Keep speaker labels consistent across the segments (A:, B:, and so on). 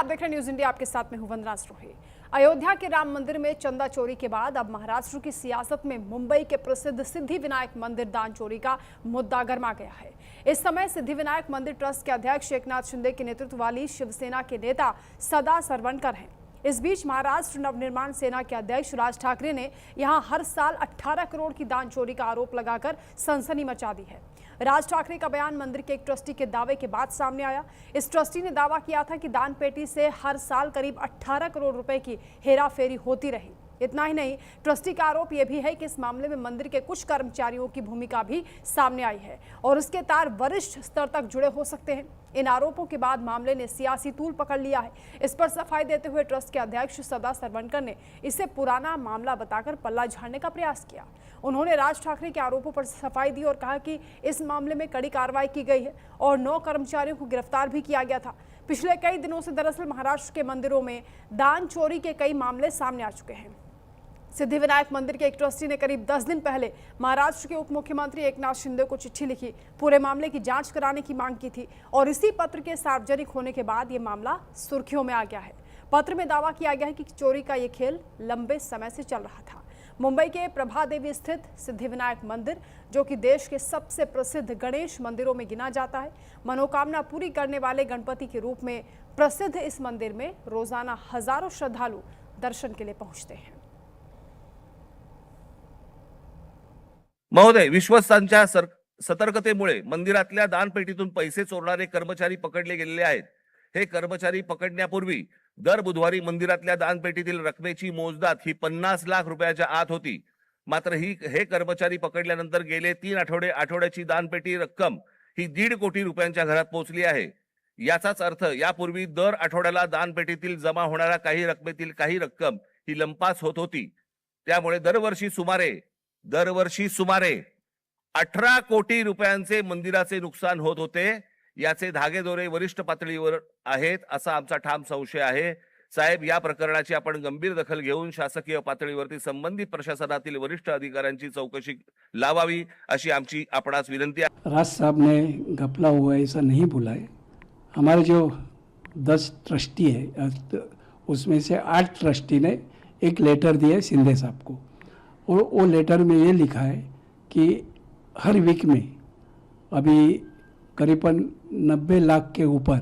A: आप देख रहे हैं न्यूज इंडिया, आपके साथ में हूं वंदना स्रोही। अयोध्या के राम मंदिर में चंदा चोरी के बाद अब महाराष्ट्र की सियासत में मुंबई के प्रसिद्ध सिद्धिविनायक मंदिर दान चोरी का मुद्दा गर्मा गया है। इस समय सिद्धिविनायक मंदिर ट्रस्ट के अध्यक्ष एकनाथ शिंदे के नेतृत्व वाली शिवसेना के नेता सदा सरवणकर हैं। इस बीच महाराष्ट्र नवनिर्माण सेना के अध्यक्ष राज ठाकरे ने यहां हर साल 18 करोड़ की दान चोरी का आरोप लगाकर सनसनी मचा दी है। राज ठाकरे का बयान मंदिर के एक ट्रस्टी के दावे के बाद सामने आया। इस ट्रस्टी ने दावा किया था कि दान पेटी से हर साल करीब 18 करोड़ रुपए की हेराफेरी होती रही। इतना ही नहीं, ट्रस्टी का आरोप यह भी है कि इस मामले में मंदिर के कुछ कर्मचारियों की भूमिका भी सामने आई है और उसके तार वरिष्ठ स्तर तक जुड़े हो सकते हैं। इन आरोपों के बाद मामले ने सियासी तूल पकड़ लिया है। इस पर सफाई देते हुए ट्रस्ट के अध्यक्ष सदा सरवणकर ने इसे पुराना मामला बताकर पल्ला झाड़ने का प्रयास किया। उन्होंने राज ठाकरे के आरोपों पर सफाई दी और कहा कि इस मामले में कड़ी कार्रवाई की गई है और 9 कर्मचारियों को गिरफ्तार भी किया गया था। पिछले कई दिनों से दरअसल महाराष्ट्र के मंदिरों में दान चोरी के कई मामले सामने आ चुके हैं। सिद्धिविनायक मंदिर के एक ट्रस्टी ने करीब 10 दिन पहले महाराष्ट्र के उप मुख्यमंत्री एकनाथ शिंदे को चिट्ठी लिखी, पूरे मामले की जांच कराने की मांग की थी और इसी पत्र के सार्वजनिक होने के बाद ये मामला सुर्खियों में आ गया है। पत्र में दावा किया गया है कि चोरी का ये खेल लंबे समय से चल रहा था। मुंबई के प्रभादेवी स्थित सिद्धिविनायक मंदिर, जो कि देश के सबसे प्रसिद्ध गणेश मंदिरों में गिना जाता है, मनोकामना पूरी करने वाले गणपति के रूप में प्रसिद्ध इस मंदिर में रोजाना हजारों श्रद्धालु दर्शन के लिए पहुंचते हैं।
B: महोदय, विश्वस्तांच्या सतर्कतेमुळे मंदिरातल्या दानपेटीतून पैसे चोरणारे कर्मचारी पकडले गेलेले आहेत। हे कर्मचारी पकडण्यापूर्वी दर बुधवारी मंदिरातल्या दानपेटीतील रकमेची मोजदाद ही 50 लाख रुपयाच्या आत होती। मात्र हे कर्मचारी पकडल्यानंतर गेले 3 आठवड्याची दानपेटी रक्कम ही 1.5 कोटी रुपयांच्या घरात पोहोचली आहे। याचाच अर्थ यापूर्वी दर आठवड्याला दानपेटीतील जमा होणाऱ्या काही रकमेतील काही रक्कम ही लंपास होत होती। त्यामुळे दरवर्षी सुमारे 18 कोटी रुपयांचे मंदिराचे नुकसान होत होते। याचे धागेदोरे वरिष्ठ पातळीवर आहेत असा आमचा ठाम संशय आहे। साहेब, या प्रकरणाची आपण गंभीर दखल घेऊन शासकीय पातळीवरती संबंधित प्रशासनातील वरिष्ठ अधिकाऱ्यांची चौकशी लावावी अशी आमची आपणास विनंती आहे।
C: राज साहब ने घपला हुआ ऐसा नहीं बोला है। हमारे जो 10 ट्रस्टी है उसमें से 8 ट्रस्टी ने एक लेटर दिया है शिंदे साहब को और वो लेटर में ये लिखा है कि हर वीक में अभी करीबन 90 लाख के ऊपर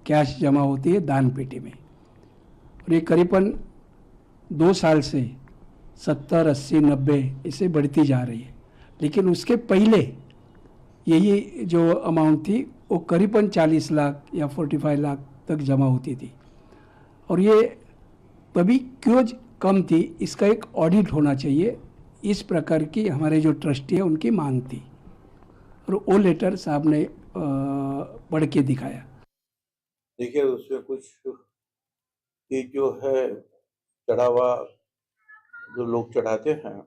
C: कैश जमा होती है दान पेटी में और ये करीबन 2 साल से 70, 80, 90 इसे बढ़ती जा रही है। लेकिन उसके पहले यही जो अमाउंट थी वो करीबन 40 लाख या 45 लाख तक जमा होती थी और ये तभी क्यों कम थी, इसका एक ऑडिट होना चाहिए। इस प्रकार की हमारे जो ट्रस्टी है उनकी मांग थी और वो लेटर साहब ने पढ़ के दिखाया।
D: देखिए, उसमें कुछ ये जो है चढ़ावा जो लोग चढ़ाते हैं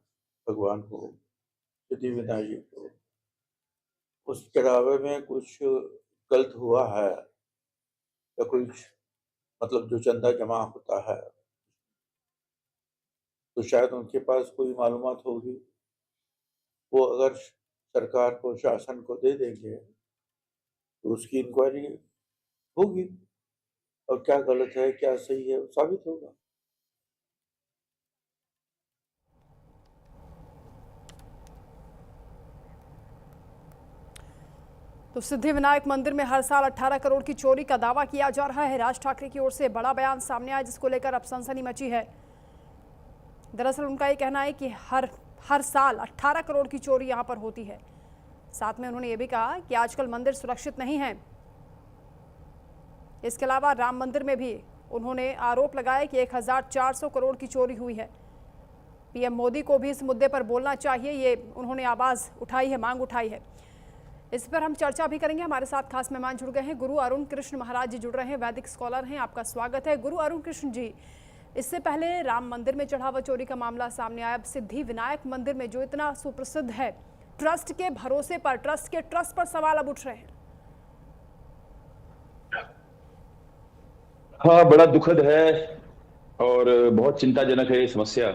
D: भगवान को, सिद्धिविनायक जी को, उस चढ़ावे में कुछ गलत हुआ है या कुछ मतलब जो चंदा जमा होता है तो शायद उनके पास कोई मालूमात होगी। वो अगर सरकार को, शासन को दे देंगे तो उसकी इंक्वायरी होगी और क्या गलत है क्या सही है साबित होगा।
A: तो सिद्धिविनायक मंदिर में हर साल 18 करोड़ की चोरी का दावा किया जा रहा है। राज ठाकरे की ओर से बड़ा बयान सामने आया जिसको लेकर अब सनसनी मची है। दरअसल उनका ये कहना है कि हर साल 18 करोड़ की चोरी यहां पर होती है। साथ में उन्होंने ये भी कहा कि आजकल मंदिर सुरक्षित नहीं है। इसके अलावा राम मंदिर में भी उन्होंने आरोप लगाया कि 1400 करोड़ की चोरी हुई है। पीएम मोदी को भी इस मुद्दे पर बोलना चाहिए, ये उन्होंने आवाज उठाई है, मांग उठाई है। इस पर हम चर्चा भी करेंगे। हमारे साथ खास मेहमान जुड़ गए हैं, गुरु अरुण कृष्ण महाराज जी जुड़ रहे हैं, वैदिक स्कॉलर हैं। आपका स्वागत है गुरु अरुण कृष्ण जी। इससे पहले राम मंदिर में चढ़ावा चोरी का मामला सामने आया। अब सिद्धिविनायक मंदिर में जो इतना सुप्रसिद्ध है, ट्रस्ट के भरोसे पर, ट्रस्ट पर सवाल अब उठ रहे हैं।
E: हाँ, बड़ा दुखद है और बहुत चिंताजनक है ये समस्या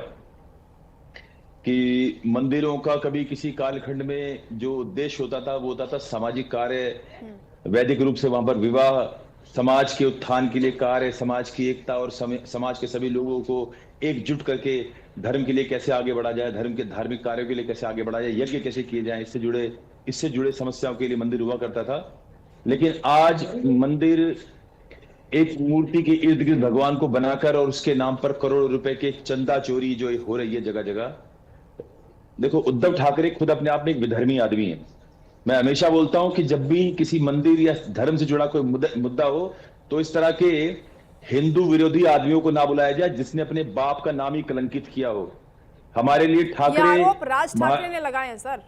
E: कि मंदिरों का कभी किसी कालखंड में जो उद्देश्य होता था वो होता था सामाजिक कार्य, वैदिक रूप से वहां पर विवाह समाज के उत्थान के लिए कार्य, समाज की एकता और समाज के सभी लोगों को एकजुट करके धर्म के लिए कैसे आगे बढ़ा जाए, धर्म के धार्मिक कार्यों के लिए कैसे आगे बढ़ा जाए, यज्ञ कैसे किए जाए, इससे जुड़े समस्याओं के लिए मंदिर हुआ करता था। लेकिन आज मंदिर एक मूर्ति के इर्द गिर्द भगवान को बनाकर और उसके नाम पर करोड़ों रुपए के चंदा चोरी जो हो रही है जगह जगह। देखो, उद्धव ठाकरे खुद अपने आप में एक विधर्मी आदमी है। मैं हमेशा बोलता हूं कि जब भी किसी मंदिर या धर्म से जुड़ा कोई मुद्दा हो तो इस तरह के हिंदू विरोधी आदमियों को ना बुलाया जाए जिसने अपने बाप का नाम ही कलंकित किया हो। हमारे लिए
A: ये
E: ठाकरे,
A: आरोप राज ठाकरे ने लगाए हैं सर।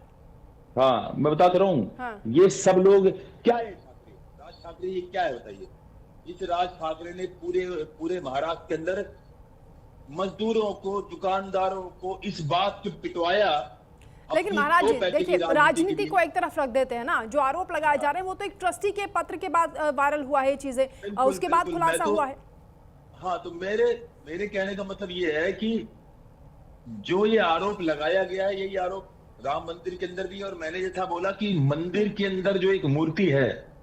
E: हाँ मैं बताता रहा हूं।
A: हाँ।
E: ये सब लोग क्या है, राज ठाकरे ये क्या है बताइए। इस राज ठाकरे ने पूरे महाराष्ट्र के अंदर मजदूरों को, दुकानदारों को इस बात पे पिटवाया।
A: लेकिन महाराज जी देखिए, राजनीति को एक तरफ रख देते हैं ना, जो आरोप लगाए जा रहे हैं वो तो एक ट्रस्टी के पत्र के बाद वायरल हुआ है चीजें, और उसके बाद खुलासा हुआ है।
E: हाँ, तो मेरे कहने का मतलब ये है कि जो ये आरोप लगाया गया है, यही आरोप राम मंदिर के अंदर भी है। और मैंने जैसा बोला कि मंदिर के अंदर जो एक मूर्ति है,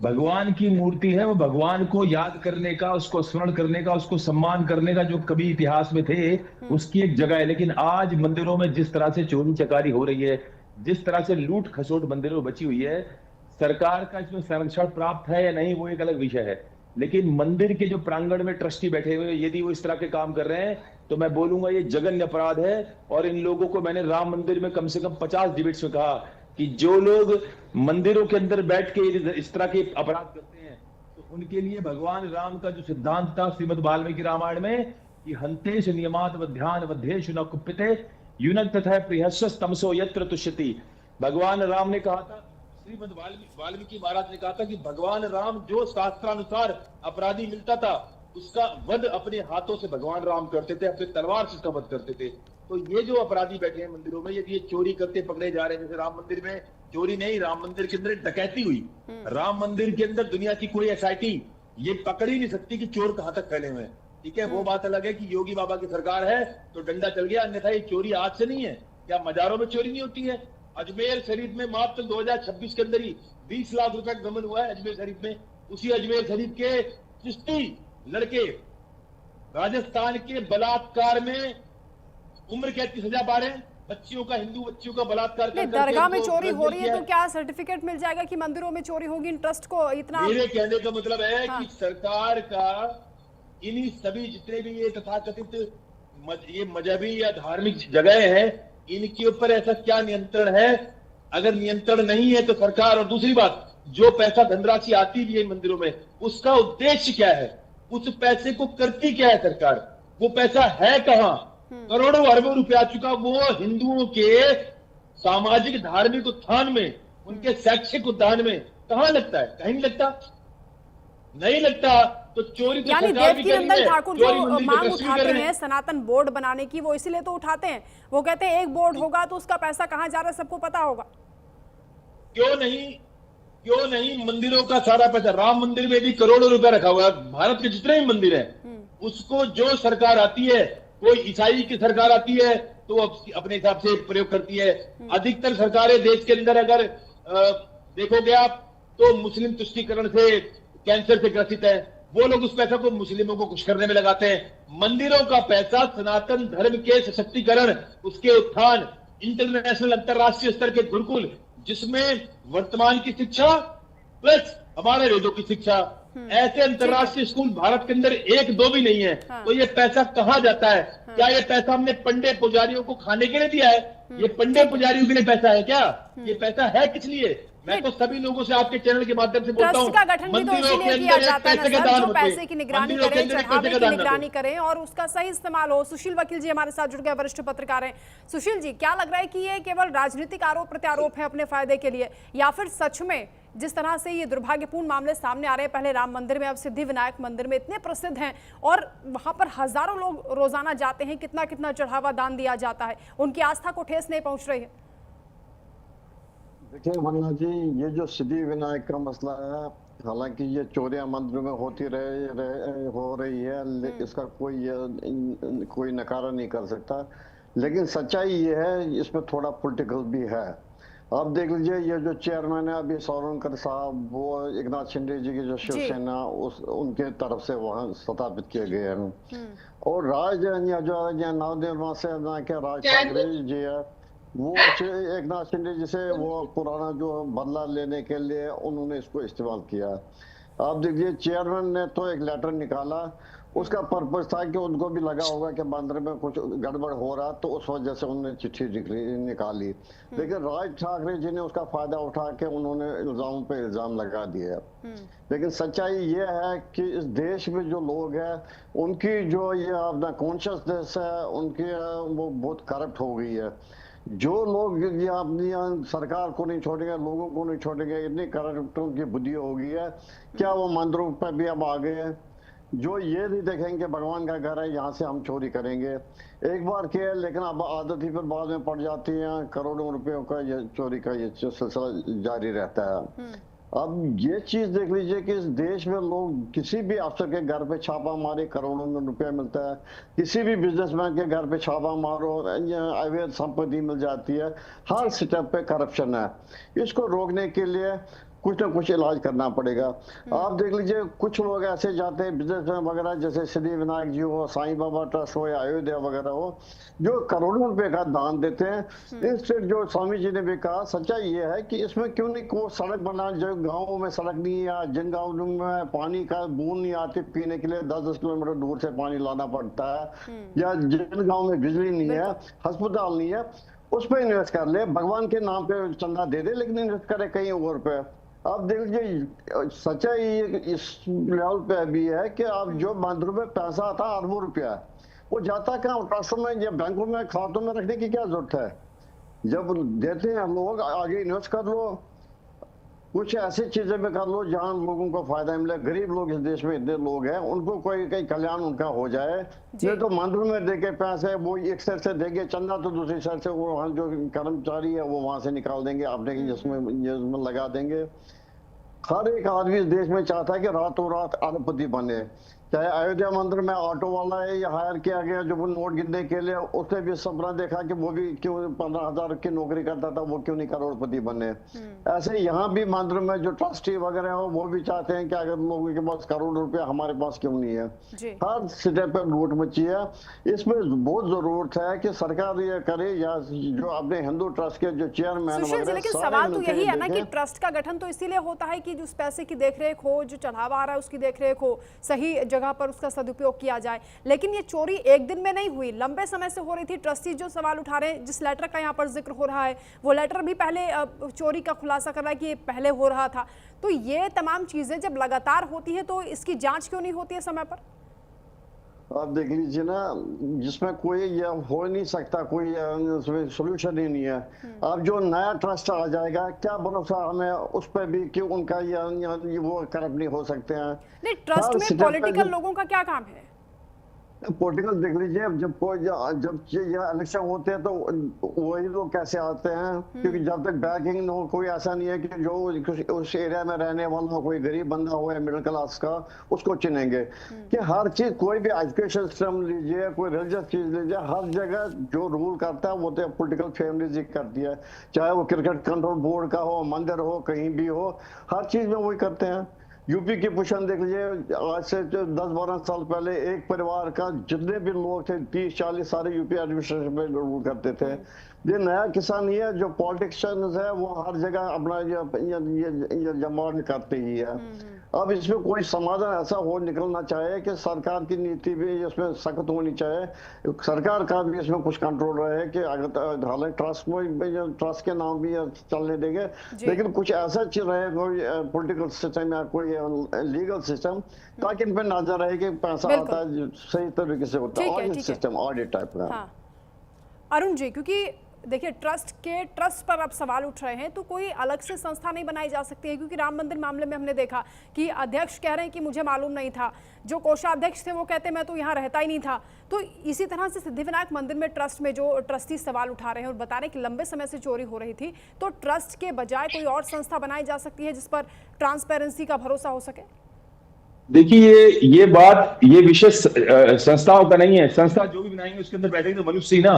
E: भगवान की मूर्ति है, वो भगवान को याद करने का, उसको स्मरण करने का, उसको सम्मान करने का जो कभी इतिहास में थे, उसकी एक जगह है। लेकिन आज मंदिरों में जिस तरह से चोरी चकारी हो रही है, जिस तरह से लूट खसोट मंदिरों में बची हुई है, सरकार का इसमें संरक्षण प्राप्त है या नहीं वो एक अलग विषय है। लेकिन मंदिर के जो प्रांगण में ट्रस्टी बैठे हुए यदि वो इस तरह के काम कर रहे हैं तो मैं बोलूंगा ये जघन्य अपराध है। और इन लोगों को मैंने राम मंदिर में कम से कम 50 डिबेट्स में कहा कि जो लोग मंदिरों के अंदर बैठ के इस तरह के अपराध करते हैं तो उनके लिए भगवान राम का जो सिद्धांत था श्रीमद् वाल्मीकि रामायण में कि हंतेश नियमात वध्यान वध्येषु न कुप्यते युनक् तथा प्रियस्स तमसो यत्र तुष्यति। भगवान राम ने कहा था, श्रीमद् वाल्मीकि महाराज ने कहा था कि भगवान राम जो शास्त्रानुसार अपराधी मिलता था उसका वध अपने हाथों से भगवान राम करते थे, अपने तलवार से उसका वध करते थे। तो ये जो अपराधी बैठे हैं मंदिरों में, यदि ये चोरी करते पकड़े जा रहे हैं, जैसे राम मंदिर में चोरी नहीं, राम मंदिर के अंदर डकैती हुई। राम मंदिर के अंदर दुनिया की कोई एसआईटी ये पकड़ ही नहीं सकती कि चोर कहां तक फैले हुए हैं। ठीक है, वो बात अलग है कि योगी बाबा की सरकार है तो डंडा चल गया, अन्यथा ये चोरी आज से नहीं है। क्या मजारों में चोरी नहीं होती है? अजमेर शरीफ में मात्र 2026 के अंदर ही 20 लाख रुपए का गबन हुआ है अजमेर शरीफ में। उसी अजमेर शरीफ के चिश्ती लड़के राजस्थान के बलात्कार में उम्र कैद की सजा पा रहे हैं। बच्चियों का, हिंदू बच्चियों का बलात्कार कर
A: दरगाह में चोरी हो रही है तो क्या सर्टिफिकेट मिल जाएगा कि मंदिरों में चोरी होगी? इन ट्रस्ट को इतना,
E: मेरे कहने का मतलब है
A: हाँ।
E: कि सरकार का इन्हीं सभी जितने भी ये तथाकथित ये मजहबी या धार्मिक जगह है, इनके ऊपर ऐसा क्या नियंत्रण है? अगर नियंत्रण नहीं है तो सरकार, और दूसरी बात, जो पैसा धनराशि आती भी है मंदिरों में, उसका उद्देश्य क्या है? उस पैसे को करती क्या है सरकार? वो पैसा है कहां? करोड़ों अरबों रुपए आ चुका वो हिंदुओं के सामाजिक धार्मिक उत्थान में, उनके शैक्षिक उत्थान में कहां लगता है? कहीं नहीं लगता, नहीं लगता। तो चोरी तो
A: यानी
E: सरकार भी कर रही
A: देवकीनंदन
E: है,
A: ठाकुर
E: चोरी
A: जो
E: मंदिर के
A: मांग
E: ट्रस्टी भी
A: उठाते
E: कर रहे
A: हैं सनातन बोर्ड बनाने की, वो इसीलिए तो उठाते हैं। वो कहते हैं एक बोर्ड होगा तो उसका पैसा कहां जा रहा है सबको पता होगा।
E: क्यों नहीं मंदिरों का सारा पैसा, राम मंदिर में भी करोड़ों रुपए रखा हुआ है। भारत के जितने भी मंदिर हैं उसको जो सरकार आती है, कोई ईसाई की सरकार आती है तो अपने हिसाब से प्रयोग करती है। अधिकतर सरकारें देश के अंदर अगर देखोगे आप तो मुस्लिम तुष्टीकरण से, कैंसर से ग्रसित है, वो लोग उस पैसा को मुस्लिमों को खुश करने में लगाते हैं। मंदिरों का पैसा सनातन धर्म के सशक्तिकरण, उसके उत्थान, इंटरनेशनल अंतरराष्ट्रीय स्तर के गुरुकुल जिसमें वर्तमान की शिक्षा प्लस हमारे वेदों की शिक्षा, ऐसे अंतरराष्ट्रीय स्कूल भारत के अंदर एक दो भी नहीं है। तो ये पैसा कहां जाता है? क्या ये पैसा हमने पंडे पुजारियों को खाने के लिए दिया है? ये पंडे पुजारियों के लिए पैसा है क्या? ये पैसा है किस लिए? मैं तो सभी लोगों से आपके चैनल के माध्यम से बोलता हूं,
A: ट्रस्ट का गठन भी तो इसीलिए किया जाता है ना सर, जो पैसे की निगरानी करें, चढ़ावे की निगरानी करें और उसका सही इस्तेमाल हो। सुशील वकील जी हमारे साथ जुड़ गए, वरिष्ठ पत्रकार हैं। सुशील जी, क्या लग रहा है कि ये केवल राजनीतिक आरोप प्रत्यारोप है अपने फायदे के लिए, या फिर सच में जिस तरह से ये दुर्भाग्यपूर्ण मामले सामने आ रहे हैं, पहले राम मंदिर में अब सिद्धि विनायक मंदिर में, इतने प्रसिद्ध हैं और वहां पर हजारों लोग रोजाना जाते हैं, कितना कितना चढ़ावा दान दिया जाता है, उनकी आस्था को ठेस नहीं पहुंच रही है?
F: देखिए वंदना जी, ये जो सिद्धि विनायक का मसला है, हालांकि ये चोरियां मंदिर में होती हो रही है, इसका कोई नकारा नहीं कर सकता। लेकिन सच्चाई ये है, इसमें थोड़ा पॉलिटिकल भी है। आप देख लीजिए ये जो चेयरमैन है अभी सौरंकर साहब, वो एकनाथ शिंदे जी की जो शिवसेना उस उनके तरफ से वहां स्थापित किए गए हैं। और राज या जो नवनिर्माण से के राज ठाकरे जी है, वो एकनाथ शिंदे जी से वो पुराना जो बदला लेने के लिए उन्होंने इसको इस्तेमाल किया। आप देखिए चेयरमैन ने तो एक लेटर निकाला, उसका पर्पस था कि उनको भी लगा होगा कि मंदिर में कुछ गड़बड़ हो रहा, तो उस वजह से उन्होंने चिट्ठी निकाली। लेकिन राज ठाकरे जी ने उसका फायदा उठा के उन्होंने इल्जाम पे इल्जाम लगा दिया। लेकिन सच्चाई ये है कि इस देश में जो लोग हैं उनकी जो ये अपना कॉन्शियसनेस है उनकी वो बहुत करप्ट हो गई है। जो लोग ये अपनी सरकार को नहीं छोड़ेंगे, लोगों को नहीं छोड़ेंगे, इतनी करप्टों की बुद्धि हो गई है, क्या वो मंदिरों पर भी अब आ गए हैं, जो ये नहीं देखेंगे भगवान का घर है यहाँ से हम चोरी करेंगे। एक बार किया, लेकिन अब आदत ही फिर बाद में पड़ जाती है, करोड़ों रुपयों का ये चोरी का ये सिलसिला जारी रहता है। अब ये चीज देख लीजिए कि इस देश में लोग किसी भी अफसर के घर पे छापा मारे, करोड़ों में रुपया मिलता है, किसी भी बिजनेसमैन के घर पे छापा मारो, अवैध संपत्ति मिल जाती है, हर स्टेप पे करप्शन है। इसको रोकने के लिए कुछ ना कुछ इलाज करना पड़ेगा। आप देख लीजिए कुछ लोग ऐसे जाते हैं बिजनेसमैन वगैरह, जैसे सिद्धि विनायक जी हो, साईं बाबा ट्रस्ट हो या अयोध्या वगैरह हो, जो करोड़ों रुपए का दान देते हैं। इंस्टेड जो स्वामी जी ने भी कहा, सच्चाई ये है कि इसमें क्यों नहीं को सड़क बना, जो गाँवों में सड़क नहीं है, या जिन गाँवों में पानी का बूंद नहीं आती पीने के लिए, 10-10 किलोमीटर दूर से पानी लाना पड़ता है, या जिन गाँव में बिजली नहीं है, अस्पताल नहीं है, उस पर इन्वेस्ट कर ले, भगवान के नाम पे चंदा दे दे, लेकिन इन्वेस्ट करे कहीं और पे। अब देख लीजिए सच्चाई इस लेवल पे भी है कि अब जो मंदिरों में पैसा आता है अरबों रुपया, वो जाता कहाँ, ट्रस्टों में या बैंकों में खातों में रखने की क्या जरूरत है। जब देते हैं लोग आगे इन्वेस्ट कर लो, कुछ ऐसी चीजें में कर लो जहां लोगों को फायदा मिले। गरीब लोग इस देश में इतने लोग हैं, उनको कोई कहीं कल्याण उनका हो जाए। ये तो मंदिर में देके पैसे वो एक साइड से देंगे चंदा, तो दूसरी साइड से वो वहाँ जो कर्मचारी है वो वहां से निकाल देंगे, अपने जिसमें लगा देंगे। हर एक आदमी इस देश में चाहता है कि रातों रात अरबपति बने। चाहे अयोध्या मंदिर में ऑटो वाला है या हायर किया गया जो वो नोट गिनने के लिए, उसने भी सपना देखा कि वो भी क्यों 15,000 की नौकरी करता था, वो क्यों नहीं करोड़पति बने। ऐसे यहाँ भी मंदिर में जो ट्रस्टी वगैरह हो वो भी चाहते हैं कि अगर लोगों के पास करोड़ रुपया, हमारे पास क्यों नहीं है। हर स्टेप पर लूट मची है। इसमें बहुत जरूरत है कि सरकार ये करे, या जो अपने हिंदू ट्रस्ट के जो चेयरमैन वगैरह।
A: लेकिन सवाल तो यही है ना कि ट्रस्ट का गठन तो इसीलिए होता है कि उस पैसे की देखरेख हो, जो चढ़ावा आ रहा है उसकी देखरेख हो, सही जगह पर उसका सदुपयोग किया जाए। लेकिन ये चोरी एक दिन में नहीं हुई, लंबे समय से हो रही थी। ट्रस्टी जो सवाल उठा रहे हैं, जिस लेटर का यहाँ पर जिक्र हो रहा है, वो लेटर भी पहले चोरी का खुलासा कर रहा है कि ये पहले हो रहा था। तो ये तमाम चीजें जब लगातार होती है तो इसकी जांच क्यों नहीं होती है समय पर?
F: आप देख लीजिए ना, जिसमें कोई ये हो नहीं सकता, कोई सोल्यूशन ही नहीं है। अब जो नया ट्रस्ट आ जाएगा, क्या भरोसा हमें उस पर भी कि उनका ये वो करप्ट नहीं हो सकते हैं।
A: नहीं, ट्रस्ट में पॉलिटिकल लोगों का क्या काम है?
F: पॉलिटिकल देख लीजिए, जब ये इलेक्शन होते हैं तो वही लोग कैसे आते हैं, क्योंकि जब तक बैकिंग न हो, कोई ऐसा नहीं है कि जो उस एरिया में रहने वाला कोई गरीब बंदा हो या मिडिल क्लास का, उसको चुनेंगे। कि हर चीज, कोई भी एजुकेशन सिस्टम लीजिए, कोई रिलीजियस चीज लीजिए, हर जगह जो रूल करता है वो तो पॉलिटिकल फैमिलीज ही करती है। चाहे वो क्रिकेट कंट्रोल बोर्ड का हो, मंदिर हो, कहीं भी हो, हर चीज में वही करते हैं। यूपी की पोजीशन देख लीजिए, आज से 10-12 साल पहले एक परिवार का जितने भी लोग थे 30-40 सारे यूपी एडमिनिस्ट्रेशन में रूल करते थे। ये नया किसान ही है, जो पॉलिटिशियंस है वो हर जगह अपना ये जमावट करते ही है। अब इसमें कोई समाधान ऐसा हो निकलना चाहिए कि सरकार की नीति भी इसमें सख्त होनी चाहिए, सरकार का भी इसमें कुछ कंट्रोल रहे कि अगर हालांकि ट्रस्ट के नाम भी चलने देंगे, लेकिन कुछ ऐसा चीज रहे, कोई पॉलिटिकल सिस्टम या कोई लीगल सिस्टम, ताकि इन पर नजर रहे कि पैसा आता है सही तरीके से होता है, ऑडिट सिस्टम, ऑडिट टाइप का।
A: अरुण जी, क्योंकि देखिए ट्रस्ट पर अब सवाल उठ रहे हैं, तो कोई अलग से संस्था नहीं बनाई जा सकती है, क्योंकि राम मंदिर मामले में हमने देखा कि अध्यक्ष कह रहे हैं कि मुझे मालूम नहीं था, जो कोषाध्यक्ष थे वो कहते मैं तो यहाँ रहता ही नहीं था। तो इसी तरह से सिद्धिविनायक मंदिर में ट्रस्ट में जो ट्रस्टी सवाल उठा रहे हैं और बता रहे हैं कि लंबे समय से चोरी हो रही थी, तो ट्रस्ट के बजाय कोई और संस्था बनाई जा सकती है जिस पर ट्रांसपेरेंसी का भरोसा हो सके?
E: देखिए, ये विषय संस्थाओं का नहीं है। संस्था जो भी बनाएंगे उसके अंदर बैठेंगे तो मनुष्य ही ना,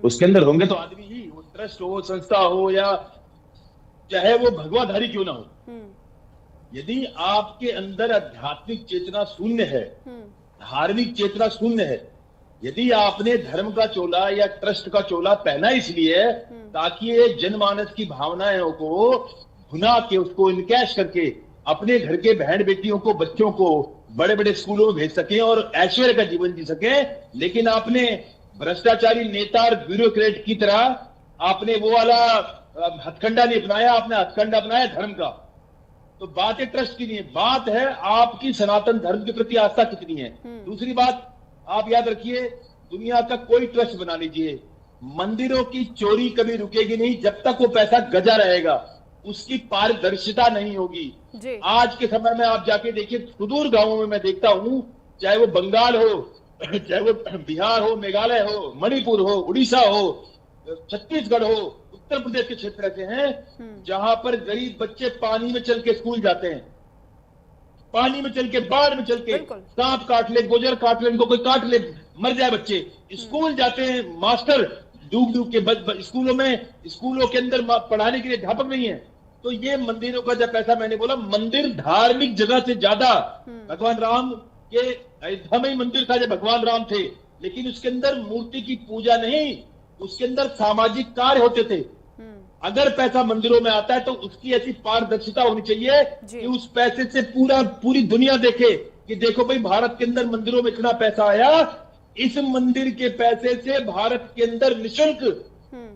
E: उसके अंदर होंगे तो आदमी ही, वो ट्रस्ट हो, संस्था हो या चाहे वो भगवाधारी क्यों ना हो। यदि आपके अंदर आध्यात्मिक चेतना शून्य है, धार्मिक चेतना शून्य है, यदि आपने धर्म का चोला या ट्रस्ट का चोला पहना इसलिए ताकि ये जनमानस की भावनाओं को भुना के, उसको इनकैश करके अपने घर के बहन बेटियों को, बच्चों को बड़े बड़े स्कूलों में भेज सके और ऐश्वर्य का जीवन जी सके, लेकिन आपने भ्रष्टाचारी नेता और ब्यूरोक्रेट की तरह आपने वो वाला हथकंडा नहीं अपनाया, आपने हथकंडा अपनाया धर्म का। तो बात है ट्रस्ट की नहीं है, बात है आपकी सनातन धर्म के प्रति आस्था कितनी है। दूसरी बात आप याद रखिए, दुनिया का कोई ट्रस्ट बना लीजिए, मंदिरों की चोरी कभी रुकेगी नहीं जब तक वो पैसा गजा रहेगा, उसकी पारदर्शिता नहीं होगी। आज के समय में आप जाके देखिए, सुदूर गांवों में मैं देखता हूं, चाहे वो बंगाल हो, चाहे वो बिहार हो, मेघालय हो, मणिपुर हो, उड़ीसा हो, छत्तीसगढ़ हो, उत्तर प्रदेश के क्षेत्र ऐसे हैं जहां पर गरीब बच्चे पानी में चल के स्कूल जाते हैं, पानी में चल के, बाढ़ में चल के, सांप काट ले, गोजर काट ले, इनको कोई काट ले, मर जाए बच्चे, स्कूल जाते हैं, मास्टर डूब डूब के स्कूलों में, स्कूलों के अंदर पढ़ाने के लिए अध्यापक नहीं है। तो ये मंदिरों का जब पैसा, मैंने बोला मंदिर धार्मिक जगह से ज्यादा, भगवान राम के अयोध्या में ही मंदिर था जब भगवान राम थे, लेकिन उसके अंदर मूर्ति की पूजा नहीं, उसके अंदर सामाजिक कार्य होते थे। अगर पैसा मंदिरों में आता है तो उसकी ऐसी पारदर्शिता होनी चाहिए कि उस पैसे से पूरी दुनिया देखे कि देखो भाई, भारत के अंदर मंदिरों में इतना पैसा आया, इस मंदिर के पैसे से भारत के अंदर निशुल्क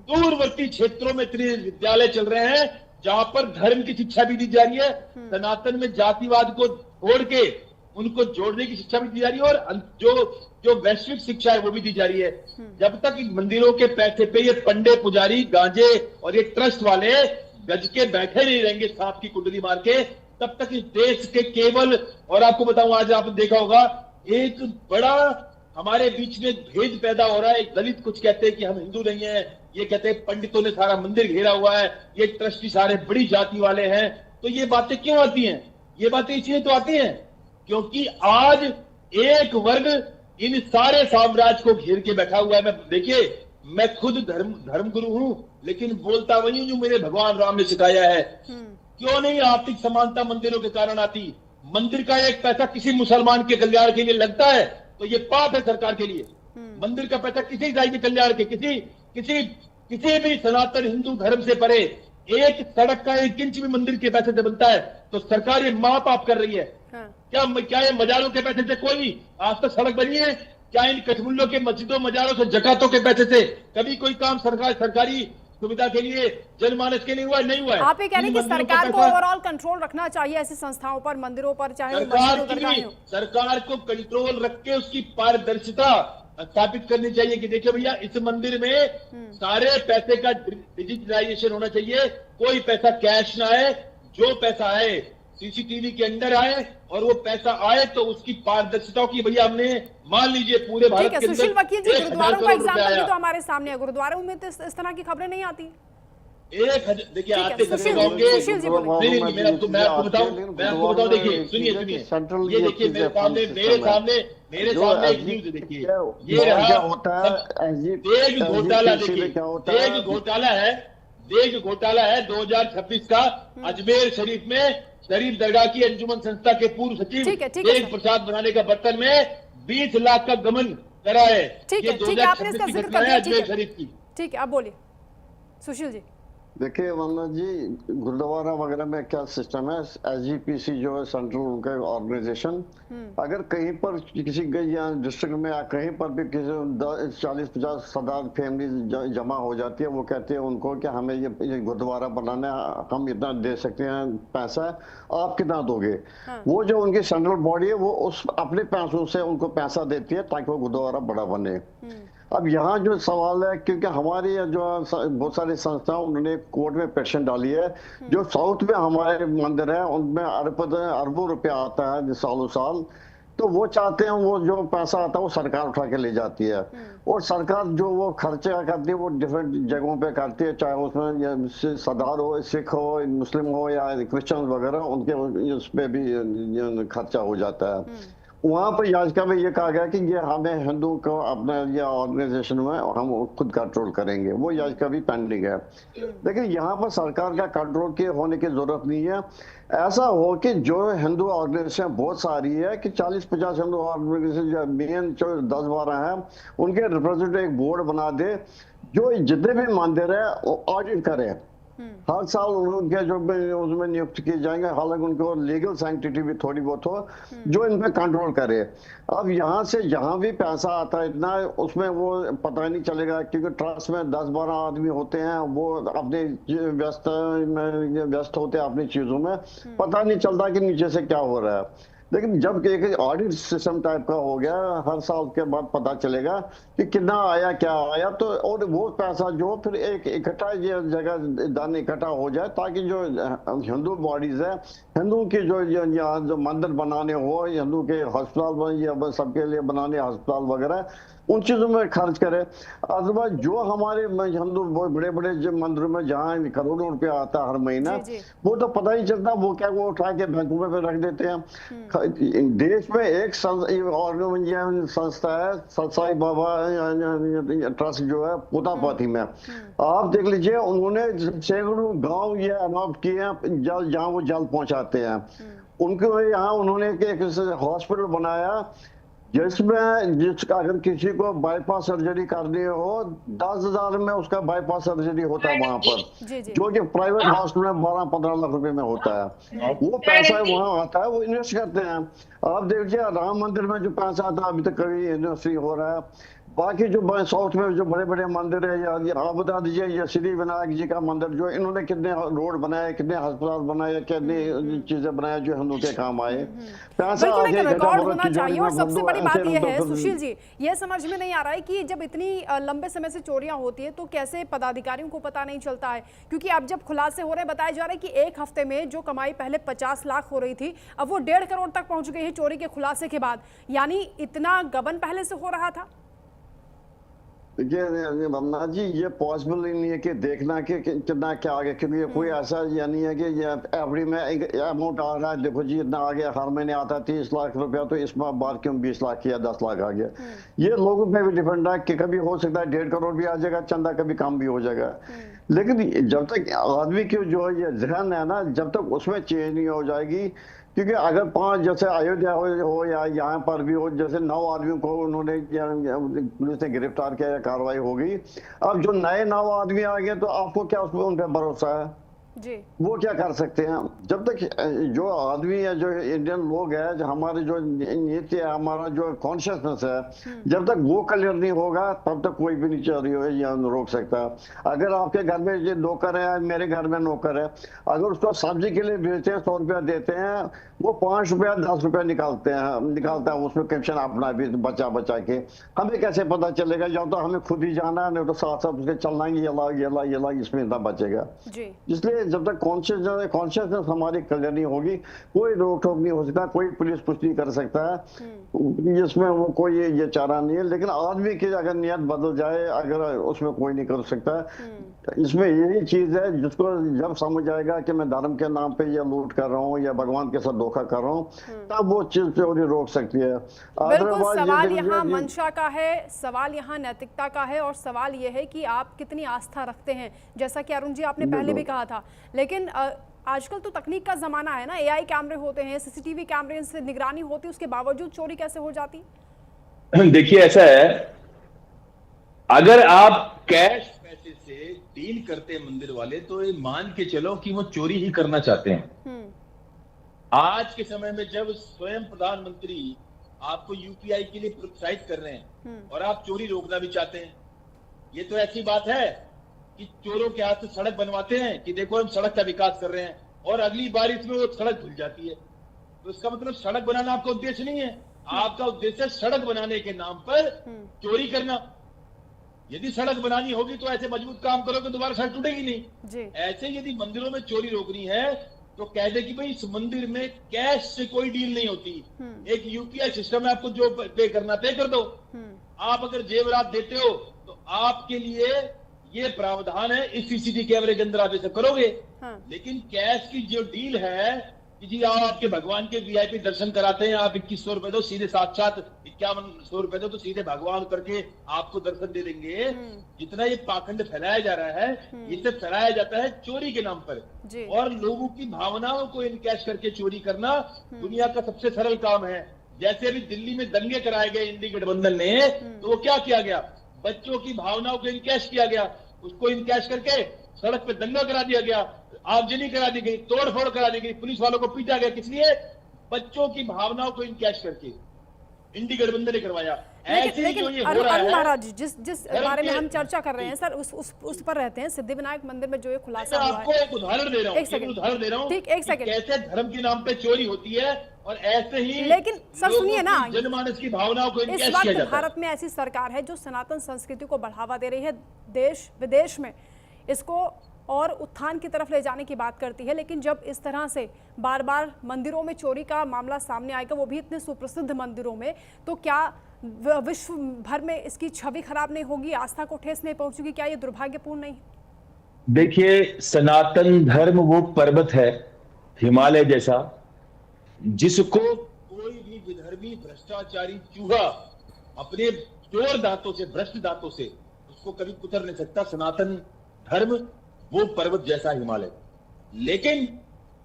E: दूरवर्ती क्षेत्रों में इतने विद्यालय चल रहे हैं जहां पर धर्म की शिक्षा भी दी जा रही है, सनातन में जातिवाद को छोड़ के उनको जोड़ने की शिक्षा भी दी जा रही है, और जो वैश्विक शिक्षा है वो भी दी जा रही है। जब तक इन मंदिरों के पैसे पे ये पंडे पुजारी गांजे और ये ट्रस्ट वाले गज के बैठे नहीं रहेंगे सांप की कुंडली मार के, तब तक इस देश के केवल, और आपको बताऊं, आज आपने देखा होगा एक बड़ा हमारे बीच में भेद पैदा हो रहा है। एक दलित कुछ कहते हैं कि हम हिंदू नहीं है, ये कहते हैं पंडितों ने सारा मंदिर घेरा हुआ है, ये ट्रस्टी सारे बड़ी जाति वाले हैं। तो ये बातें क्यों आती हैं? ये बातें इसलिए तो आती हैं क्योंकि आज एक वर्ग इन सारे साम्राज्य को घेर के बैठा हुआ है। मैं देखिए, मैं खुद धर्म गुरु हूं, लेकिन बोलता वही हूं जो मेरे भगवान राम ने सिखाया है। क्यों नहीं आर्थिक समानता मंदिरों के कारण आती? मंदिर का एक पैसा किसी मुसलमान के कल्याण के लिए लगता है तो ये पाप है सरकार के लिए। मंदिर का पैसा किसी जाति के कल्याण के, किसी भी सनातन हिंदू धर्म से परे एक सड़क का 1 इंच भी मंदिर के पैसे से बनता है तो सरकार ये महापाप कर रही है। क्या ये मजारों के पैसे से कोई आज तक सड़क बनी है? क्या इन कठमुल्लों के मस्जिदों मजारों से, जकातों के पैसे से कभी कोई काम सरकारी सुविधा के लिए, जनमानस के लिए हुआ? नहीं हुआ है।
A: आप ये कह रहे हैं कि सरकार को ओवरऑल कंट्रोल रखना चाहिए ऐसी संस्थाओं पर, मंदिरों पर, चाहे
E: सरकार को कंट्रोल रख के उसकी पारदर्शिता स्थापित करनी चाहिए कि देखिए भैया, इस मंदिर में सारे पैसे का डिजिटलाइजेशन होना चाहिए, कोई पैसा कैश ना आए, जो पैसा आए सीसीटीवी के अंदर आए, और वो पैसा आए तो उसकी पारदर्शिता की, भैया हमने मान लीजिए पूरे भारत के अंदर।
A: सुशील वकील जी, गुरुद्वारों का एग्जाम्पल भी तो हमारे सामने है, गुरुद्वारों में तो इस तरह की खबरें नहीं आती।
E: देखिए आते जरूर होंगे। मैं आपको बताऊं, देखिए सुनिए, ये देखिए मेरे सामने एक न्यूज देखिए, ये देश घोटाला है 2026 का। अजमेर शरीफ में शरीफ दरगाह की अंजुमन संस्था के पूर्व सचिव देश प्रसाद बनाने का बर्तन में 20 लाख का गमन करा है।
A: ठीक है, आपने इसका जिक्र कर दिया।
E: अजमेर शरीफ की।
A: ठीक है, अब बोलिए सुशील जी।
F: देखिए वंदना जी, गुरुद्वारा वगैरह में क्या सिस्टम है, एसजीपीसी जो है सेंट्रल उनका ऑर्गेनाइजेशन, अगर कहीं पर किसी डिस्ट्रिक्ट में या कहीं पर भी किसी 40-50 हजार फैमिली जमा हो जाती है, वो कहते हैं उनको कि हमें ये गुरुद्वारा बनाना है, हम इतना दे सकते हैं पैसा, आप कितना दोगे? वो जो उनकी सेंट्रल बॉडी है वो उस अपने पैसों से उनको पैसा देती है ताकि वो गुरुद्वारा बड़ा बने। अब यहाँ जो सवाल है, क्योंकि हमारी जो बहुत सारी संस्थाएं उन्होंने कोर्ट में पिटीशन डाली है, जो साउथ में हमारे मंदिर है उनमें अरबों रुपया आता है सालों साल, तो वो चाहते हैं वो जो पैसा आता है वो सरकार उठा के ले जाती है, और सरकार जो वो खर्चा करती है वो डिफरेंट जगहों पे करती है, चाहे उसमें सरदार हो, सिख हो, मुस्लिम हो या क्रिश्चियन वगैरह, उनके उस पर भी खर्चा हो जाता है। वहां पर याचिका में ये कहा गया कि ये हमें हिंदू को अपने ये ऑर्गेनाइजेशन में हम खुद कंट्रोल करेंगे, वो याचिका भी पेंडिंग है। लेकिन यहाँ पर सरकार का कंट्रोल के होने की जरूरत नहीं है। ऐसा हो कि जो हिंदू ऑर्गेनाइजेशन बहुत सारी है कि 40-50 हिंदू ऑर्गेनाइजेशन जो मेन जो 10-12 है उनके रिप्रेजेंटेटिव एक बोर्ड बना दे जो जितने भी मंदिर है वो ऑडिट करे। हर साल उनके जो उसमें नियुक्त किए जाएंगे, हालांकि उनको लीगल सैंक्टिटी भी थोड़ी बहुत हो जो इन पे कंट्रोल करे। अब यहाँ से जहाँ भी पैसा आता है इतना उसमें वो पता नहीं चलेगा, क्योंकि ट्रस्ट में 10-12 आदमी होते हैं, वो अपने व्यस्त होते हैं अपनी चीजों में, पता नहीं चलता कि नीचे से क्या हो रहा है। लेकिन जब एक ऑडिट सिस्टम टाइप का हो गया, हर साल के बाद पता चलेगा कि कितना आया क्या आया, तो और वो पैसा जो फिर एक इकट्ठा ये जगह दान इकट्ठा हो जाए, ताकि जो हिंदू बॉडीज है, हिंदू की जो यहाँ जो मंदिर बनाने हो, हिंदू के अस्पताल या सबके लिए बनाने अस्पताल वगैरह, उन चीजों में खर्च करे। अदरवाइज जो हमारे हिंदू बड़े बड़े मंदिरों में जहाँ करोड़ों रुपया आता है हर महीना, वो तो पता ही चलता वो क्या वो उठा के बैंकों में रख देते हैं। देश में एक संस्था है सत्साई बाबा ट्रस्ट जो है पोतापाती में, आप देख लीजिए उन्होंने सैकड़ों गांव ये अडॉप्ट किए हैं जल जहाँ वो जल पहुंचाते हैं। उनके यहाँ उन्होंने एक हॉस्पिटल बनाया जिसमें अगर किसी को बाईपास सर्जरी करनी हो 10,000 में उसका बाईपास सर्जरी होता है वहां पर, जो कि प्राइवेट हॉस्पिटल में 12-15 लाख रुपए में होता है। वो पैसा वहां आता है, वो इन्वेस्ट करते हैं। आप देखिए राम मंदिर में जो पैसा आता है अभी तक कभी इन्वेस्ट नहीं हो रहा है। बाकी जो साउथ में जो बड़े बड़े मंदिर है, या आप बता दीजिए ये सिद्धि विनायक जी का मंदिर जो इन्होंने कितने रोड बनाए, कितने अस्पताल बनाए, कितनी चीजें बनाए जो हिंदू के काम आए। पैसा आगे
A: रिकॉर्ड होना चाहिए। और सबसे बड़ी बात यह है सुशील जी, ये समझ में नहीं आ रहा है कि जब इतनी लंबे समय से चोरियां होती है तो कैसे पदाधिकारियों को पता नहीं चलता है, क्योंकि अब जब खुलासे हो रहे बताया जा रहा है कि एक हफ्ते में जो कमाई पहले 50 लाख हो रही थी अब वो 1.5 करोड़ तक पहुंच गई है चोरी के खुलासे के बाद, यानी इतना गबन पहले से हो रहा था।
F: देखिए भावना जी, ये पॉसिबल ही नहीं है कि देखना कि कितना क्या आ गया, क्योंकि कोई ऐसा या नहीं है कि ये एवरी में अमाउंट आ रहा है, देखो जी इतना आ गया, हर महीने आता है 30 लाख रुपया, तो इस बार क्यों 20 लाख या 10 लाख आ गया। ये लोगों पे भी डिपेंड है कि कभी हो सकता है 1.5 करोड़ भी आ जाएगा चंदा, कभी कम भी हो जाएगा। लेकिन जब तक आदमी की जो ये जहन है ना, जब तक उसमें चेंज नहीं हो जाएगी, क्योंकि अगर 5 जैसे अयोध्या हो या यहाँ पर भी हो, जैसे 9 आदमियों को उन्होंने पुलिस ने गिरफ्तार किया या कार्रवाई हो गई, अब जो नए 9 आदमी आ गए तो आपको क्या उसमें उन पर भरोसा है जी? वो क्या कर सकते हैं? जब तक जो आदमी है, जो इंडियन लोग है, जो हमारे जो नीति है, हमारा जो कॉन्शियसनेस है, जब तक वो क्लियर नहीं होगा तब तक कोई भी नहीं चोरी रोक सकता। अगर आपके घर में ये नौकर है, मेरे घर में नौकर है, अगर उसको सब्जी के लिए भेजते हैं 100 रुपया देते हैं, वो 5 रुपया 10 रुपया निकालता है उसमें कमीशन अपना भी बचा के। हमें कैसे पता चलेगा? या तो हमें खुद ही जाना है, नहीं तो साथ साथ उसके चलना ही ये ला इसमें इतना बचेगा। इसलिए जब तक कॉन्शियसनेस हमारी क्लियर नहीं होगी, कोई रोक टोक नहीं हो सकता, कोई पुलिस कुछ नहीं कर सकता है, इसमें वो कोई ये चारा नहीं है। लेकिन आदमी की अगर नियत बदल जाए, अगर उसमें कोई नहीं कर सकता। इसमें यही चीज है जिसको जब समझ आएगा कि मैं धर्म के नाम पे ये लूट कर रहा हूँ या भगवान के साथ धोखा कर रहा हूँ, तब वो चीज चोरी रोक सकती है।
A: बिल्कुल, सवाल यहाँ मंशा का है, सवाल यहाँ नैतिकता का है, और सवाल ये है कि आप कितनी आस्था रखते हैं, जैसा कि अरुण जी आपने पहले भी कहा था। लेकिन आजकल तो तकनीक का जमाना है ना, एआई कैमरे होते हैं, सीसीटीवी कैमरे से निगरानी होती है, उसके बावजूद चोरी कैसे हो जाती?
E: देखिए ऐसा है, अगर आप कैश पैसे से डील करते हैं मंदिर वाले, तो ये मान के चलो कि वो चोरी ही करना चाहते हैं। आज के समय में जब स्वयं प्रधानमंत्री आपको यूपीआई के लिए प्रोत्साहित कर रहे हैं और आप चोरी रोकना भी चाहते हैं, ये तो ऐसी बात है कि चोरों के हाथ से सड़क बनवाते हैं कि देखो हम सड़क का विकास कर रहे हैं, और अगली बारिश में वो सड़क धुल जाती है। तो इसका मतलब सड़क बनाना आपका उद्देश्य नहीं है, आपका उद्देश्य सड़क बनाने के नाम पर चोरी करना। यदि सड़क बनानी होगी तो ऐसे मजबूत काम करोगे, दोबारा सड़क टूटेगी नहीं। ऐसे यदि मंदिरों में चोरी रोकनी है तो कह दे कि भाई इस मंदिर में कैश से कोई डील नहीं होती, एक यूपीआई सिस्टम है, आपको जो पे करना पे कर दो। आप अगर जेवरात देते हो तो आपके लिए ये प्रावधान है, इस सीसीटीवी कैमरे के अंदर आप ऐसा करोगे। लेकिन कैश की जो डील है कि जी आओ आपके भगवान के वीआईपी दर्शन कराते हैं, आप 2100 रुपए दो, सीधे साक्षात 5100 रुपए दो तो सीधे भगवान करके आपको दर्शन दे देंगे। जितना ये पाखंड फैलाया जा रहा है, ये सब फैलाया जाता है चोरी के नाम पर,
A: जी।
E: और लोगों की भावनाओं को इनकैश करके चोरी करना दुनिया का सबसे सरल काम है। जैसे अभी दिल्ली में दंगे कराए गए इंडी गठबंधन ने, तो वो क्या किया गया, बच्चों की भावनाओं को इनकैश किया गया, उसको इनकैश करके सड़क पे दंगा करा दिया गया, आगजनी करा दी गई, तोड़फोड़ करा दी गई, पुलिस वालों को पीटा गया, किस लिए, बच्चों की भावनाओं को इनकैश करके इंडी गठबंधन ने करवाया। ऐसे ही जो ये हो रहा है,
A: महाराज जी, जिस बारे में हम चर्चा कर रहे हैं सर, उस पर रहते हैं। सिद्धिविनायक मंदिर में जो ये खुलासा हुआ है,
E: आपको एक उदाहरण दे रहा हूँ,
A: ठीक, एक सेकंड,
E: कैसे धर्म के नाम पे चोरी होती है और ऐसे ही,
A: लेकिन सर सुनिए ना,
E: जनमानस की भावनाओं को
A: इस
E: इनकैश किया
A: वक्त
E: जाता है।
A: भारत में ऐसी सरकार है जो सनातन संस्कृति को बढ़ावा दे रही है, देश विदेश में इसको और उत्थान की तरफ ले जाने की बात करती है, लेकिन जब इस तरह से बार बार मंदिरों में चोरी का मामला सामने आएगा, वो भी इतने सुप्रसिद्ध मंदिरों में, तो क्या विश्व भर में इसकी छवि खराब नहीं होगी, आस्था को ठेस नहीं पहुंचेगी? क्या ये दुर्भाग्यपूर्ण नहीं?
E: देखिए, सनातन धर्म वो पर्वत है हिमालय जैसा, जिसको कोई भी विधर्मी भ्रष्टाचारी चूहा अपने चोर दांतों से, भ्रष्ट दांतों से उसको कभी कुतर नहीं सकता। सनातन धर्म वो पर्वत जैसा हिमालय। लेकिन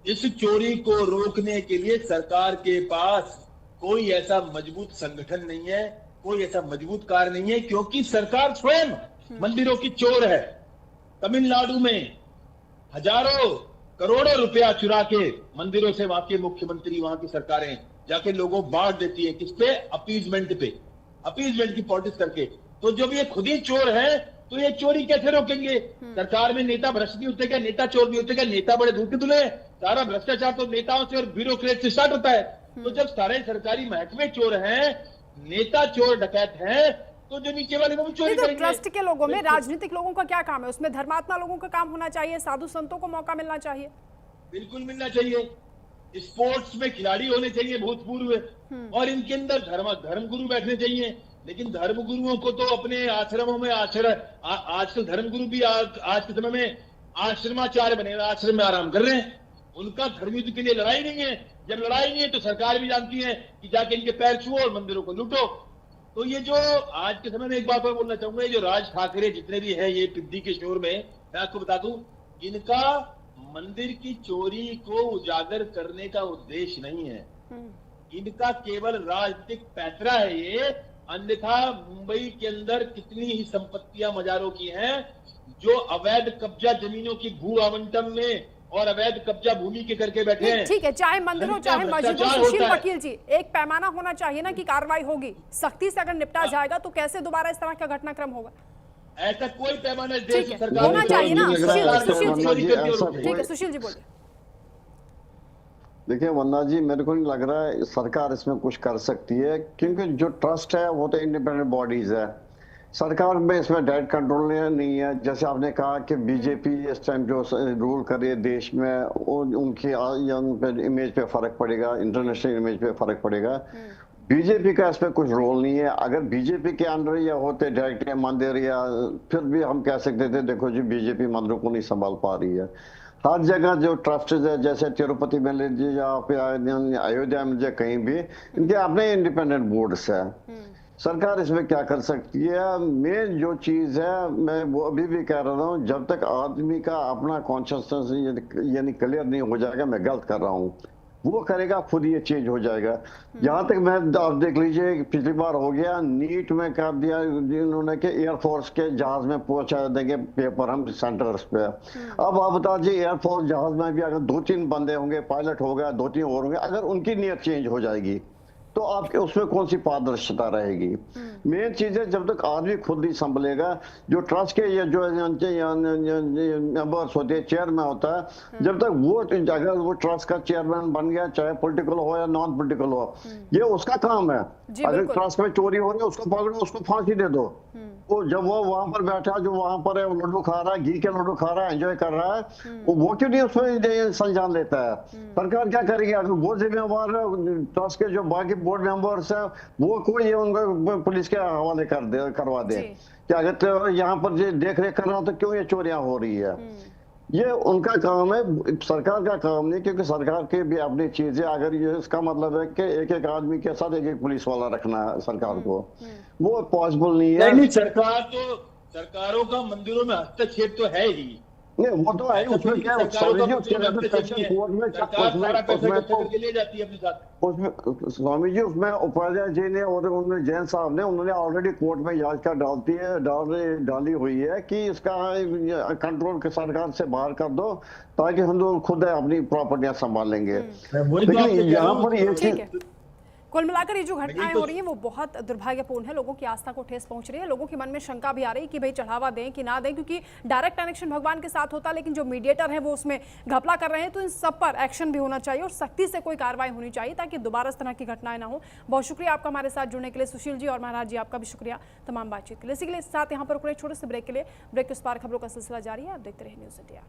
E: इस चोरी को रोकने के लिए सरकार के पास कोई ऐसा मजबूत संगठन नहीं है, कोई ऐसा मजबूत कार्य नहीं है, क्योंकि सरकार स्वयं मंदिरों की चोर है। तमिलनाडु में हजारों करोड़ों रुपया चुरा के मंदिरों से वहां के मुख्यमंत्री, वहां की सरकारें जाके लोगों को बांट देती है, किस पे, अपीजमेंट पे, अपीजमेंट की पॉलिटिक्स करके। तो जब ये खुद ही चोर है तो ये चोरी कैसे रोकेंगे? सरकार में नेता भ्रष्ट नहीं होते क्या, नेता चोर नहीं होते क्या? नेता बड़े दूर के दुल्हे। सारा भ्रष्टाचार तो नेताओं से और ब्यूरोक्रेट से स्टार्ट होता है। तो जब सारे सरकारी महकमे चोर हैं, नेता चोर डकैत हैं, तो जो नीचे वाले वो भी चोरी करेंगे।
A: ट्रस्ट के लोगों में राजनीतिक लोगों का क्या काम है? उसमें धर्मात्मा लोगों का काम होना चाहिए, साधु संतों को मौका मिलना चाहिए।
E: बिल्कुल मिलना चाहिए। स्पोर्ट्स में खिलाड़ी होने चाहिए भूतपूर्व, और इनके अंदर धर्मगुरु बैठने चाहिए। लेकिन धर्मगुरुओं को तो अपने आश्रमों में आजकल धर्मगुरु भी आज के समय में आश्रमाचार्य बने, आश्रम में आराम कर रहे हैं। उनका धर्मयुद्ध के लिए लड़ाई नहीं है। जब लड़ाई नहीं है तो सरकार भी जानती है कि जाके इनके पैर छुओ और मंदिरों को लूटो। तो ये जो आज के समय में, एक बात और बोलना चाहूंगा, ये जो राज ठाकरे जितने भी हैं, ये पिद्दी के शोर में, मैं आपको बता दूं, इनका मंदिर की चोरी को उजागर करने का उद्देश्य नहीं है। इनका केवल राजनीतिक पैतरा है ये। अन्यथा मुंबई के अंदर कितनी ही संपत्तियां मजारों की हैं जो अवैध कब्जा जमीनों की भू आवंटन में और अवैध कब्जा भूमि के करके बैठे हैं।
A: ठीक है, चाहे मंदिर हो चाहे मस्जिद हो, सुशील वकील जी, एक पैमाना होना चाहिए ना कि कार्रवाई होगी। सख्ती से अगर निपटा जाएगा तो कैसे दोबारा इस तरह का घटनाक्रम होगा?
E: ऐसा कोई पैमाना
A: ठीक है, होना चाहिए ना। ठीक है, सुशील जी बोलिए।
F: देखिए वंदना जी, मेरे को नहीं लग रहा है सरकार इसमें कुछ कर सकती है, क्योंकि जो ट्रस्ट है वो तो इंडिपेंडेंट बॉडीज है। सरकार में इसमें डायरेक्ट कंट्रोल नहीं है। जैसे आपने कहा कि बीजेपी इस टाइम जो रूल कर रही है देश में, उनकी इमेज पे फर्क पड़ेगा, इंटरनेशनल इमेज पे फर्क पड़ेगा। बीजेपी का इसमें कुछ रोल नहीं है। अगर बीजेपी के अंडर या होते डायरेक्ट मंदिर, या फिर भी हम कह सकते थे देखो जी बीजेपी मंदिरों को नहीं संभाल पा रही है। हर जगह जो ट्रस्ट है, जैसे तिरुपति में लीजिए या अयोध्या में लीजिए, कहीं भी इनके अपने इंडिपेंडेंट बोर्ड्स है। सरकार इसमें क्या कर सकती है? मेन जो चीज है, मैं वो अभी भी कह रहा हूँ, जब तक आदमी का अपना कॉन्शियसनेस यानी क्लियर नहीं हो जाएगा मैं गलत कर रहा हूँ, वो करेगा खुद ये चेंज हो जाएगा। यहाँ तक मैं, आप देख लीजिए पिछली बार हो गया, नीट में कर दिया इन्होंने कि एयरफोर्स के जहाज में पहुंचा देंगे पेपर हम सेंटर्स पे। अब आप बता दीजिए एयरफोर्स जहाज में भी अगर 2-3 बंदे होंगे, पायलट होगा, 2-3 और होंगे, अगर उनकी नीयत चेंज हो जाएगी तो आपके उसमें कौन सी पारदर्शिता रहेगी? मेन चीज है जब तक आदमी खुद नहीं संभलेगा, जो ट्रस्ट के ये जो मेंबर्स होते हैं, चेयरमैन होता है, जब तक वो, अगर वो ट्रस्ट का चेयरमैन बन गया, चाहे पॉलिटिकल हो या नॉन पॉलिटिकल हो, ये उसका काम है। अगर ट्रस्ट में चोरी हो रही है उसको पकड़ो, उसको फांसी दे दो। वो जब वो वहां पर बैठा, जो वहां पर है, लड्डू खा रहा है, घी के लड्डू खा रहा है, एंजॉय कर रहा है, वो क्यों नहीं उसमें संज्ञान लेता है? सरकार क्या करेगी? अगर वो जिम्मेवार ट्रस्ट के जो बाकी बोर्ड मेंबर्स है, वो कोई उनको पुलिस के हवाले करवा दे कि अगर तो यहाँ पर देख रेख कर रहा हूँ तो क्यों ये चोरियां हो रही है? ये उनका काम है, सरकार का काम नहीं, क्योंकि सरकार के भी अपनी चीजें, अगर ये इसका मतलब है कि एक एक आदमी के साथ एक एक पुलिस वाला रखना है सरकार को, वो पॉसिबल नहीं है।
E: नहीं, सरकार तो, सरकारों का मंदिरों में हस्तक्षेप तो है ही
F: नहीं, वो तो है, उसमें क्या है, स्वामी जी उसके अंदर सेशन कोर्ट में
E: ले जाती है अपने साथ।
F: उसमें स्वामी जी उसमें उपाध्याय जी ने और उन्होंने जैन साहब ने उन्होंने ऑलरेडी कोर्ट में याचिका डाली हुई है कि इसका कंट्रोल के सरकार से बाहर कर दो, ताकि हम लोग खुद अपनी प्रॉपर्टियां संभालेंगे। लेकिन यहाँ पर ये चीज,
A: कुल मिलाकर ये जो घटनाएं हो रही हैं वो बहुत दुर्भाग्यपूर्ण है। लोगों की आस्था को ठेस पहुंच रही है। लोगों के मन में शंका भी आ रही है कि भाई चढ़ावा दें कि ना दें, क्योंकि डायरेक्ट कनेक्शन भगवान के साथ होता है, लेकिन जो मीडिएटर हैं वो उसमें घपला कर रहे हैं। तो इन सब पर एक्शन भी होना चाहिए और सख्ती से कोई कार्रवाई होनी चाहिए, ताकि दोबारा इस तरह की घटनाएं ना हो। बहुत शुक्रिया आपका हमारे साथ जुड़ने के लिए सुशील जी, और महाराज जी आपका भी शुक्रिया तमाम बातचीत के लिए। इसी के लिए साथ यहाँ पर छोटे से ब्रेक के लिए, ब्रेक के उस पार खबरों का सिलसिला जारी है। आप देखते रहिए न्यूज़ इंडिया।